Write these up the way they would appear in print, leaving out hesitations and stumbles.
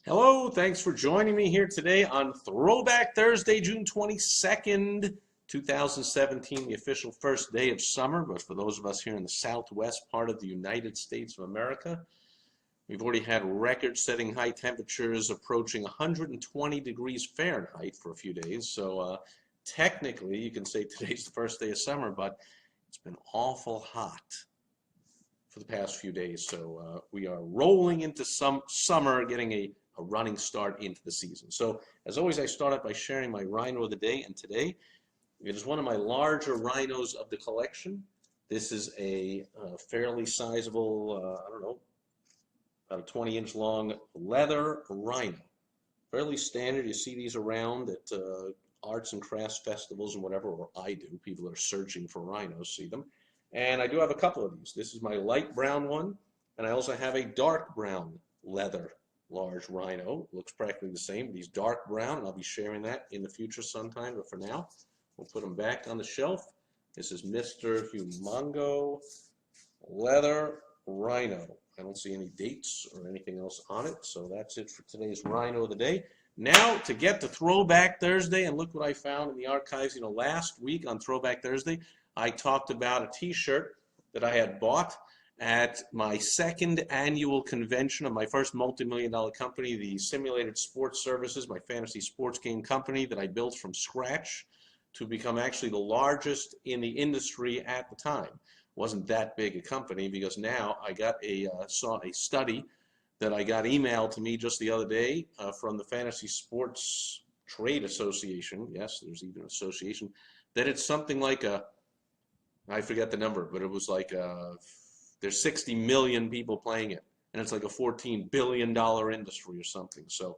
Hello, thanks for joining me here today on Throwback Thursday, June 22nd, 2017, the official first day of summer. But for those of us here in the southwest part of the United States of America, we've already had record-setting high temperatures approaching 120 degrees Fahrenheit for a few days. So technically, you can say today's the first day of summer, but it's been awful hot for the past few days. So we are rolling into some summer, getting a running start into the season. So as always, I start out by sharing my rhino of the day, and today it is one of my larger rhinos of the collection. This is a fairly sizable, I don't know, about a 20-inch long leather rhino. Fairly standard. You see these around at arts and crafts festivals and whatever, or I do. People that are searching for rhinos see them. And I do have a couple of these. This is my light brown one, and I also have a dark brown leather large rhino. Looks practically the same, but he's dark brown, and I'll be sharing that in the future sometime. But for now, we'll put him back on the shelf. This is Mr. Humongo Leather Rhino. I don't see any dates or anything else on it, so that's it for today's Rhino of the Day. Now, to get to Throwback Thursday, and look what I found in the archives. Last week on Throwback Thursday, I talked about a t-shirt that I had bought at my second annual convention of my first multi-million-dollar company, the Simulated Sports Services, my fantasy sports game company that I built from scratch to become actually the largest in the industry at the time. Wasn't that big a company, because now I got saw a study that I got emailed to me just the other day from the Fantasy Sports Trade Association. Yes, there's even an association. That it's something like I forget the number, but it was like there's 60 million people playing it, and it's like a $14 billion industry or something. So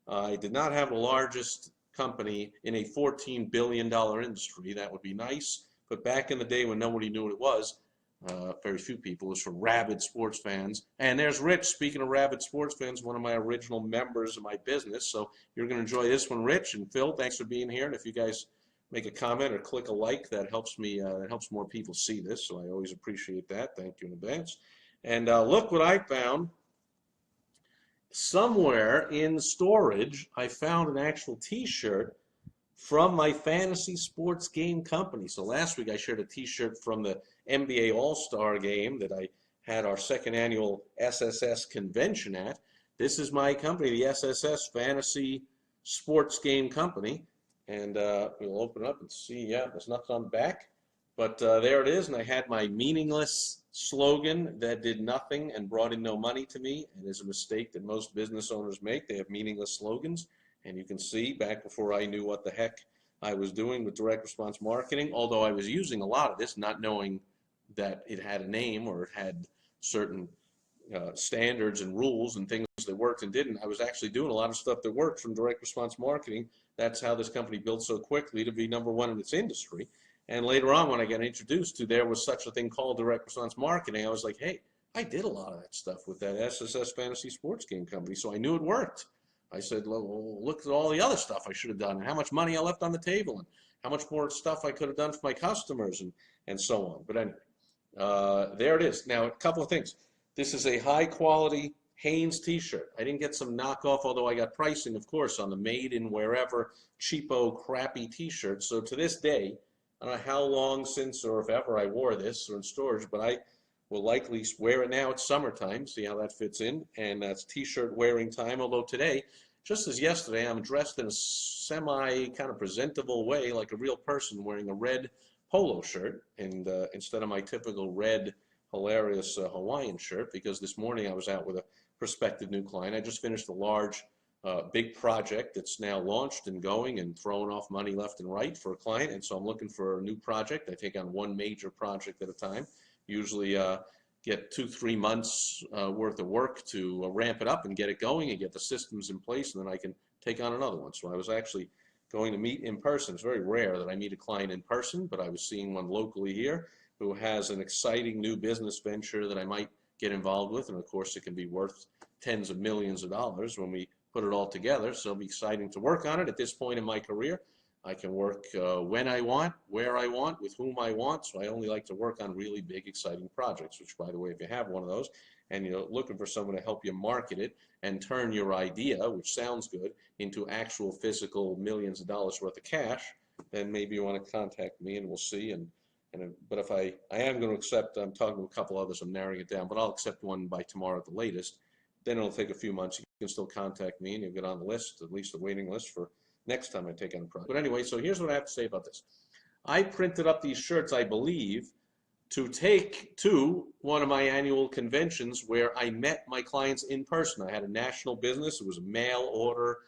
I did not have the largest company in a $14 billion industry. That would be nice. But back in the day when nobody knew what it was, very few people, it was for rabid sports fans. And there's Rich, speaking of rabid sports fans, one of my original members of my business. So you're going to enjoy this one, Rich. And Phil, thanks for being here. And if you guys make a comment or click a like, that helps me, that helps more people see this, so I always appreciate that. Thank you in advance. And look what I found. Somewhere in storage, I found an actual t-shirt from my fantasy sports game company. So last week I shared a t-shirt from the NBA All-Star game that I had our second annual SSS convention at. This is my company, the SSS Fantasy Sports Game Company. And we'll open it up and see, yeah, there's nothing on the back. But there it is, and I had my meaningless slogan that did nothing and brought in no money to me. And it's a mistake that most business owners make. They have meaningless slogans. And you can see, back before I knew what the heck I was doing with direct response marketing, although I was using a lot of this, not knowing that it had a name or it had certain standards and rules and things that worked and didn't. I was actually doing a lot of stuff that worked from direct response marketing. That's how this company built so quickly to be #1 in its industry. And later on, when I got introduced to there was such a thing called direct response marketing, I was like, hey, I did a lot of that stuff with that SSS Fantasy Sports Game Company, so I knew it worked. I said, well, look at all the other stuff I should have done, and how much money I left on the table, and how much more stuff I could have done for my customers, and so on. But anyway, there it is. Now, a couple of things. This is a high-quality Hanes t-shirt. I didn't get some knockoff, although I got pricing, of course, on the made in wherever cheapo, crappy t-shirts. So to this day, I don't know how long since or if ever I wore this or in storage, but I will likely wear it now. It's summertime, see how that fits in, and that's t-shirt wearing time. Although today, just as yesterday, I'm dressed in a semi kind of presentable way, like a real person, wearing a red polo shirt, and instead of my typical red hilarious Hawaiian shirt, because this morning I was out with a prospective new client. I just finished a large, big project that's now launched and going and throwing off money left and right for a client, and so I'm looking for a new project. I take on one major project at a time, usually get 2-3 months worth of work to ramp it up and get it going and get the systems in place, and then I can take on another one. So I was actually going to meet in person. It's very rare that I meet a client in person, but I was seeing one locally here who has an exciting new business venture that I might get involved with, and of course it can be worth tens of millions of dollars when we put it all together, so it'll be exciting to work on it at this point in my career. I can work when I want, where I want, with whom I want. So I only like to work on really big, exciting projects, which, by the way, if you have one of those and you're looking for someone to help you market it and turn your idea, which sounds good, into actual physical millions of dollars worth of cash, then maybe you want to contact me and we'll see. But if I am going to accept, I'm talking to a couple others, I'm narrowing it down, but I'll accept one by tomorrow at the latest. Then it'll take a few months. You can still contact me and you'll get on the list, at least the waiting list for next time I take on a project. But anyway, so here's what I have to say about this. I printed up these shirts, I believe, to take to one of my annual conventions where I met my clients in person. I had a national business. It was a mail order,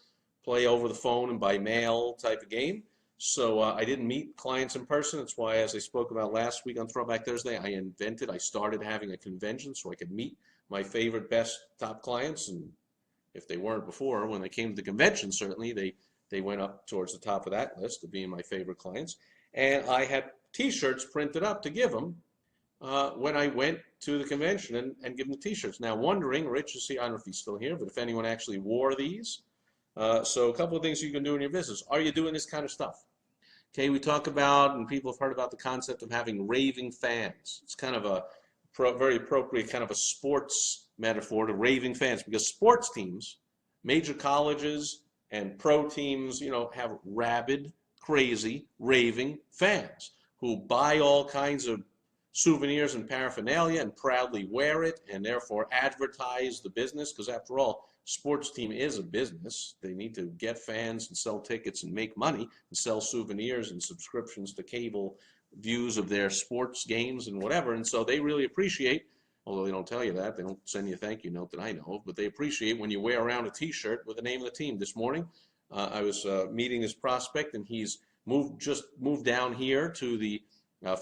play over the phone and by mail type of game. So I didn't meet clients in person. That's why, as I spoke about last week on Throwback Thursday, I started having a convention so I could meet my favorite, best, top clients. And if they weren't before, when they came to the convention, certainly they went up towards the top of that list of being my favorite clients. And I had T-shirts printed up to give them when I went to the convention and give them the T-shirts. Now, wondering, Rich, I don't know if he's still here, but if anyone actually wore these. So a couple of things you can do in your business. Are you doing this kind of stuff? Okay, we talk about, and people have heard about the concept of having raving fans. It's kind of a very appropriate kind of a sports metaphor to raving fans, because sports teams, major colleges and pro teams, have rabid, crazy, raving fans who buy all kinds of souvenirs and paraphernalia and proudly wear it and therefore advertise the business, because after all, sports team is a business. They need to get fans and sell tickets and make money and sell souvenirs and subscriptions to cable views of their sports games and whatever. And so they really appreciate, although they don't tell you that, they don't send you a thank you note that I know of, but they appreciate when you wear around a T-shirt with the name of the team. This morning, I was meeting this prospect, and he's just moved down here to the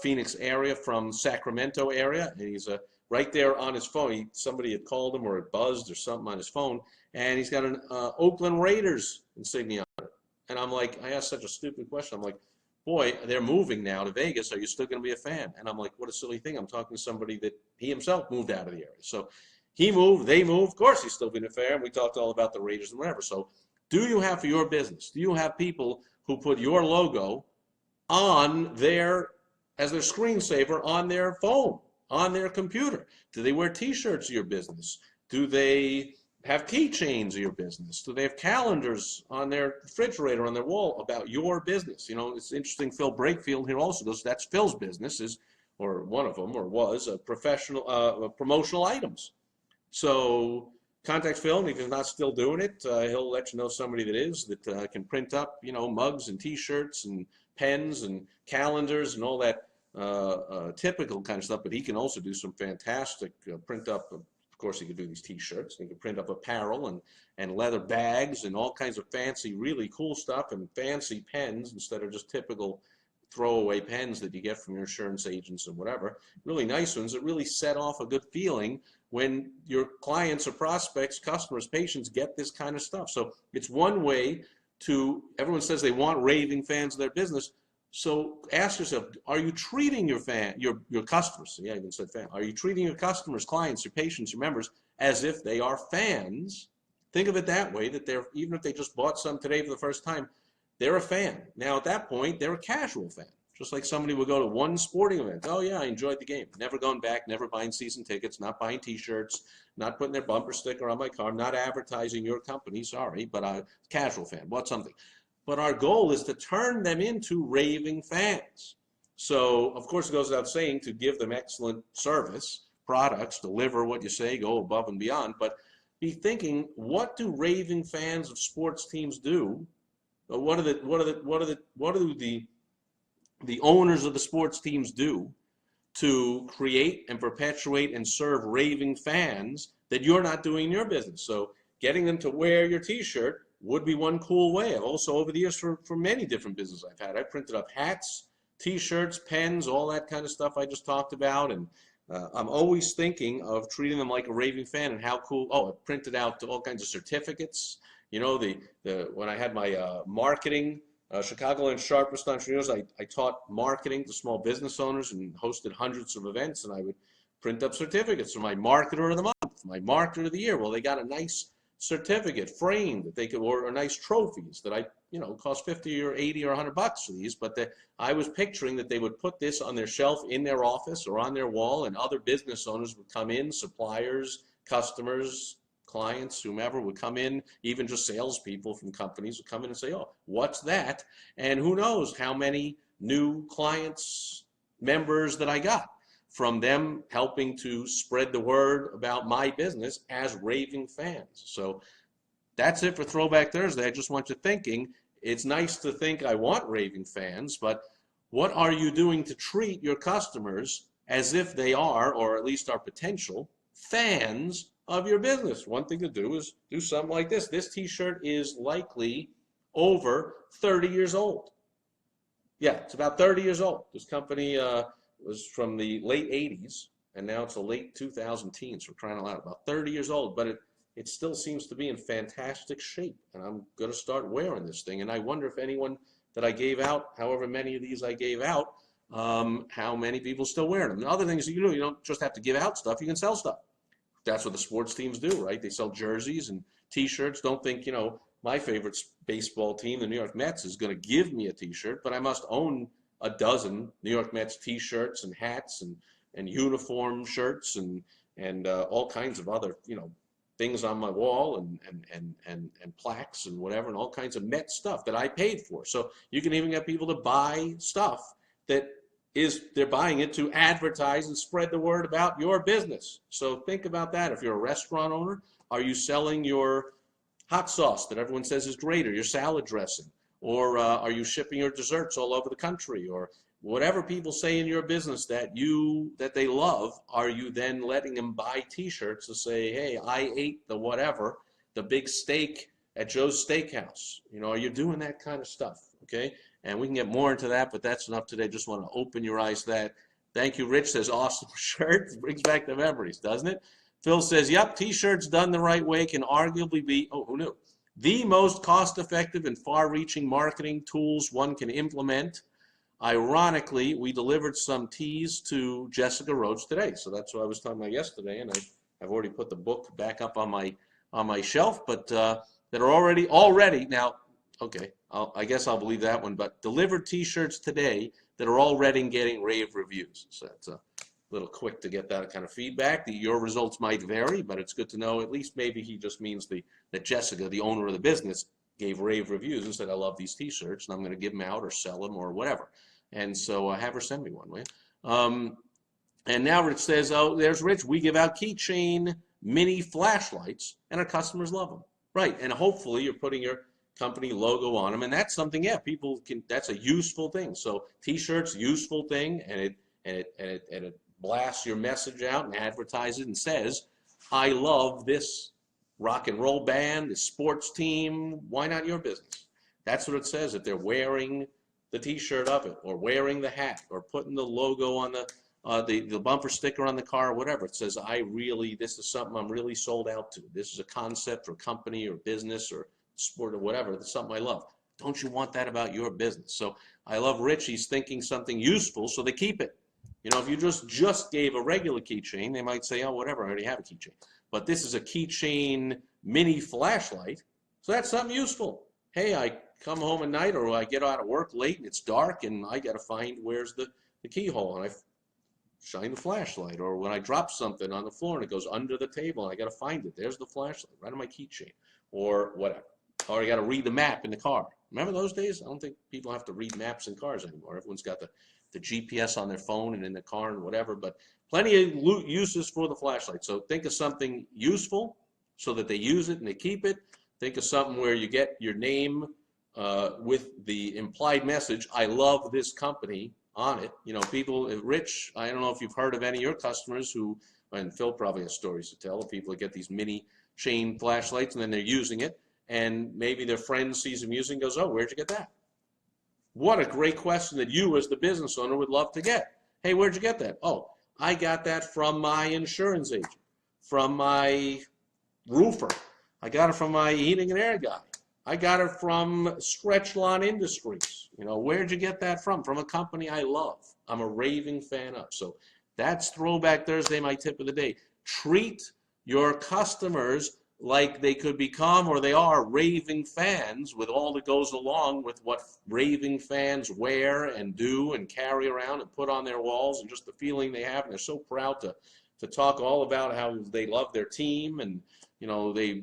Phoenix area from Sacramento area, and he's right there on his phone. Somebody had called him, or it buzzed or something on his phone, and he's got an Oakland Raiders insignia on it. And I'm like, I asked such a stupid question. I'm like, boy, they're moving now to Vegas. Are you still going to be a fan? And I'm like, what a silly thing. I'm talking to somebody that he himself moved out of the area. So he moved, they moved. Of course, he's still being a fan. We talked all about the Raiders and whatever. So do you have for your business, do you have people who put your logo on as their screensaver on their phone, on their computer? Do they wear T-shirts of your business? Do they have keychains of your business? Do they have calendars on their refrigerator, on their wall about your business? It's interesting. Phil Brakefield here also goes, that's Phil's business, or one of them, or was, professional promotional items. So contact Phil, and if he's not still doing it, he'll let you know somebody that is, that can print up, mugs and T-shirts and pens and calendars and all that typical kind of stuff. But he can also do some fantastic print up. Of course, he could do these T-shirts. He could print up apparel and leather bags and all kinds of fancy, really cool stuff, and fancy pens instead of just typical throwaway pens that you get from your insurance agents and whatever. Really nice ones that really set off a good feeling when your clients or prospects, customers, patients get this kind of stuff. So it's one way to, everyone says they want raving fans of their business. So ask yourself, are you treating your customers, yeah, I even said fan, are you treating your customers, clients, your patients, your members as if they are fans? Think of it that way, that even if they just bought some today for the first time, they're a fan. Now at that point, they're a casual fan. Just like somebody would go to one sporting event. Oh yeah, I enjoyed the game. Never going back, never buying season tickets, not buying T-shirts, not putting their bumper sticker on my car, not advertising your company, sorry, but a casual fan, bought something. But our goal is to turn them into raving fans. So of course it goes without saying to give them excellent service, products, deliver what you say, go above and beyond, but be thinking, what do raving fans of sports teams do? What do the owners of the sports teams do to create and perpetuate and serve raving fans that you're not doing in your business? So getting them to wear your T-shirt would be one cool way. I've also, over the years, for many different businesses I've had, I printed up hats, T-shirts, pens, all that kind of stuff I just talked about, and I'm always thinking of treating them like a raving fan and how cool. Oh, I printed out all kinds of certificates. When I had my marketing, Chicagoland Sharpest Entrepreneurs, I taught marketing to small business owners and hosted hundreds of events, and I would print up certificates for my marketer of the month, my marketer of the year. Well, they got a nice certificate framed that they could, or nice trophies that cost 50 or 80 or $100 for these, but that I was picturing that they would put this on their shelf in their office or on their wall, and other business owners would come in, suppliers, customers, clients, whomever would come in, even just salespeople from companies would come in and say, oh, what's that? And who knows how many new clients, members that I got from them helping to spread the word about my business as raving fans. So that's it for Throwback Thursday. I just want you thinking, it's nice to think I want raving fans, but what are you doing to treat your customers as if they are, or at least are potential, fans of your business? One thing to do is do something like this. This t-shirt is likely over 30 years old. Yeah, it's about 30 years old. This company was from the late 80s, and now it's the late 2000 teens, for crying out loud. About 30 years old, but it still seems to be in fantastic shape, and I'm going to start wearing this thing. And I wonder if anyone that I gave out, however many of these I gave out, how many people still wearing them. And other things you can do, you don't just have to give out stuff, you can sell stuff. That's what the sports teams do, right? They sell jerseys and t-shirts. Don't think, my favorite baseball team, the New York Mets, is going to give me a t-shirt, but I must own a dozen New York Mets t-shirts and hats and uniform shirts and all kinds of other, things on my wall and plaques and whatever, and all kinds of Met stuff that I paid for. So you can even get people to buy stuff that they're buying it to advertise and spread the word about your business. So think about that. If you're a restaurant owner, are you selling your hot sauce that everyone says is great, or your salad dressing, or are you shipping your desserts all over the country, or whatever people say in your business that they love? Are you then letting them buy t-shirts to say, hey, I ate the big steak at Joe's Steakhouse? Are you doing that kind of stuff? Okay, and we can get more into that, but that's enough today. Just want to open your eyes to that. Thank you. Rich says, awesome shirt. Brings back the memories, doesn't it? Phil says, yep, t-shirts done the right way can arguably be, oh, who knew, the most cost-effective and far-reaching marketing tools one can implement. Ironically, we delivered some tees to Jessica Rhodes today, so that's what I was talking about yesterday, and I've already put the book back up on my shelf, but that are already now. Okay, I guess I'll believe that one, but delivered t-shirts today that are already getting rave reviews. So that's a little quick to get that kind of feedback. Your results might vary, but it's good to know. At least maybe he just means that Jessica, the owner of the business, gave rave reviews and said, I love these t-shirts, and I'm going to give them out or sell them or whatever. And so have her send me one, will you? And now Rich says, oh, there's Rich. We give out keychain mini flashlights, and our customers love them. Right, and hopefully you're putting your company logo on them, and that's something, yeah, people can, that's a useful thing. So t-shirts, useful thing, and it blasts your message out and advertises and says, I love this rock and roll band, this sports team. Why not your business? That's what it says, if they're wearing the t-shirt of it, or wearing the hat, or putting the logo on the bumper sticker on the car, or whatever. It says, this is something I'm really sold out to. This is a concept or company or business or sport or whatever. It's something I love. Don't you want that about your business? So I love Rich. He's thinking something useful, so they keep it. If you just gave a regular keychain, they might say, oh, whatever, I already have a keychain. But this is a keychain mini flashlight, so that's something useful. Hey, I come home at night, or I get out of work late and it's dark and I got to find where's the keyhole, and I shine the flashlight. Or when I drop something on the floor and it goes under the table and I got to find it, there's the flashlight right on my keychain, or whatever. Or I got to read the map in the car. Remember those days? I don't think people have to read maps in cars anymore. Everyone's got the GPS on their phone and in the car and whatever, but plenty of uses for the flashlight. So think of something useful so that they use it and they keep it. Think of something where you get your name with the implied message, I love this company, on it. People, Rich, I don't know if you've heard of any of your customers who, and Phil probably has stories to tell, of people that get these mini chain flashlights and then they're using it, and maybe their friend sees them using and goes, oh, where'd you get that? What a great question that you as the business owner would love to get. Hey, where'd you get that? Oh, I got that from my insurance agent, from my roofer. I got it from my heating and air guy. I got it from Stretchlon Industries. Where'd you get that from? From a company I love. I'm a raving fan of. So that's Throwback Thursday, my tip of the day. Treat your customers like they could become, or they are, raving fans with all that goes along with what raving fans wear and do and carry around and put on their walls, and just the feeling they have. And they're so proud to talk all about how they love their team, and they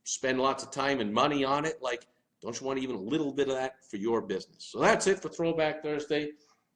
spend lots of time and money on it. Like, don't you want even a little bit of that for your business? So that's it for Throwback Thursday.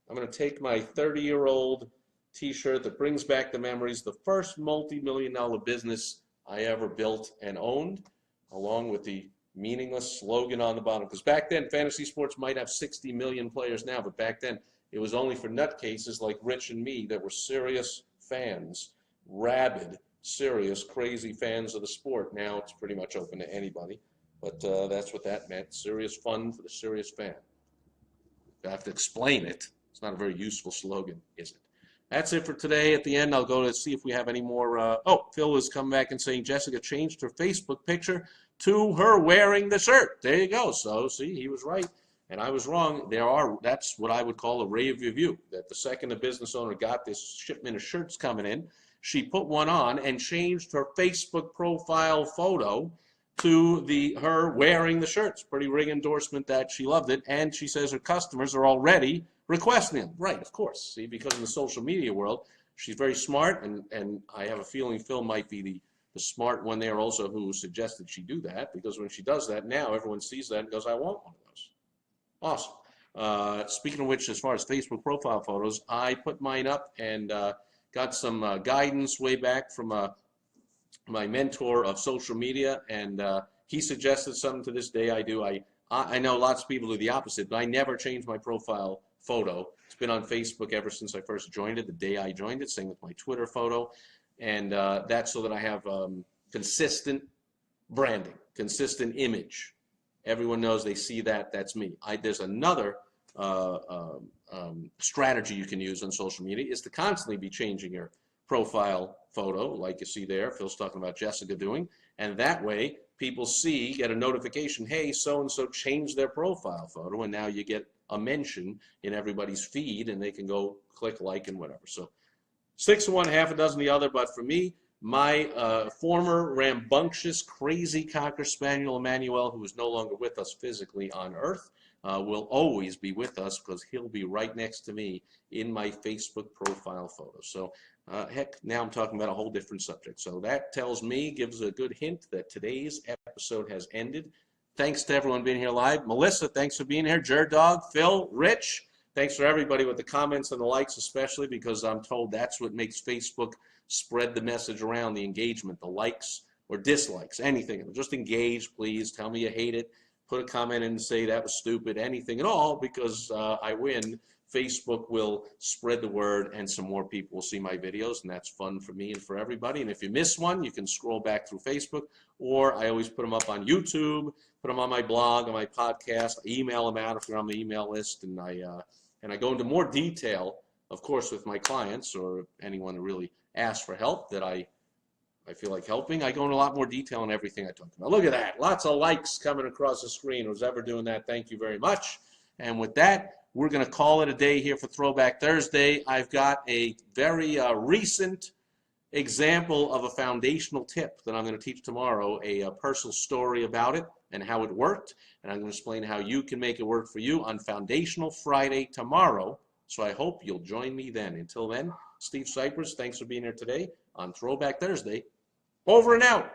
I'm going to take my 30-year-old t-shirt that brings back the memories, the first multi-million-dollar business I ever built and owned, along with the meaningless slogan on the bottom. Because back then, fantasy sports might have 60 million players now, but back then it was only for nutcases like Rich and me that were serious fans, rabid, serious, crazy fans of the sport. Now it's pretty much open to anybody, but that's what that meant, serious fun for the serious fan. I have to explain it. It's not a very useful slogan, is it? That's it for today. At the end, I'll go to see if we have any more. Oh, Phil is coming back and saying Jessica changed her Facebook picture to her wearing the shirt. There you go. So, see, he was right, and I was wrong. That's what I would call a rave review, that the second the business owner got this shipment of shirts coming in, she put one on and changed her Facebook profile photo to her wearing the shirts. Pretty ring endorsement that she loved it, and she says her customers are already requesting them. Right, of course. See, because in the social media world, she's very smart, and I have a feeling Phil might be the smart one there also who suggested she do that, because when she does that, now everyone sees that and goes, I want one of those. Awesome. Speaking of which, as far as Facebook profile photos, I put mine up and got some guidance way back from my mentor of social media, and he suggested something. To this day I do. I know lots of people do the opposite, but I never change my profile photo. It's been on Facebook ever since I first joined it, the day I joined it, same with my Twitter photo, and that's so that I have consistent branding, consistent image. Everyone knows, they see that, that's me. There's another strategy you can use on social media, is to constantly be changing your profile photo, like you see there, Phil's talking about Jessica doing, and that way people get a notification, hey, so-and-so changed their profile photo, and now you get a mention in everybody's feed, and they can go click like and whatever. So 6 of one, half a dozen the other, but for me, my former rambunctious, crazy Cocker Spaniel Emmanuel, who is no longer with us physically on Earth, will always be with us, because he'll be right next to me in my Facebook profile photo. So heck, now I'm talking about a whole different subject. So that tells me, gives a good hint that today's episode has ended. Thanks to everyone being here live. Melissa, thanks for being here. Dog, Phil, Rich, thanks for everybody with the comments and the likes, especially because I'm told that's what makes Facebook spread the message around, the engagement, the likes or dislikes, anything. Just engage, please. Tell me you hate it. Put a comment in and say that was stupid, anything at all, because I win. Facebook will spread the word, and some more people will see my videos, and that's fun for me and for everybody. And if you miss one, you can scroll back through Facebook, or I always put them up on YouTube, put them on my blog, on my podcast, email them out if you're on the email list, and I go into more detail, of course, with my clients or anyone who really asks for help that I feel like helping. I go into a lot more detail on everything I talk about. Look at that. Lots of likes coming across the screen. Who's ever doing that, thank you very much. And with that, we're going to call it a day here for Throwback Thursday. I've got a very recent example of a foundational tip that I'm going to teach tomorrow, a personal story about it and how it worked. And I'm going to explain how you can make it work for you on Foundational Friday tomorrow. So I hope you'll join me then. Until then, Steve Sipress, thanks for being here today on Throwback Thursday. Over and out.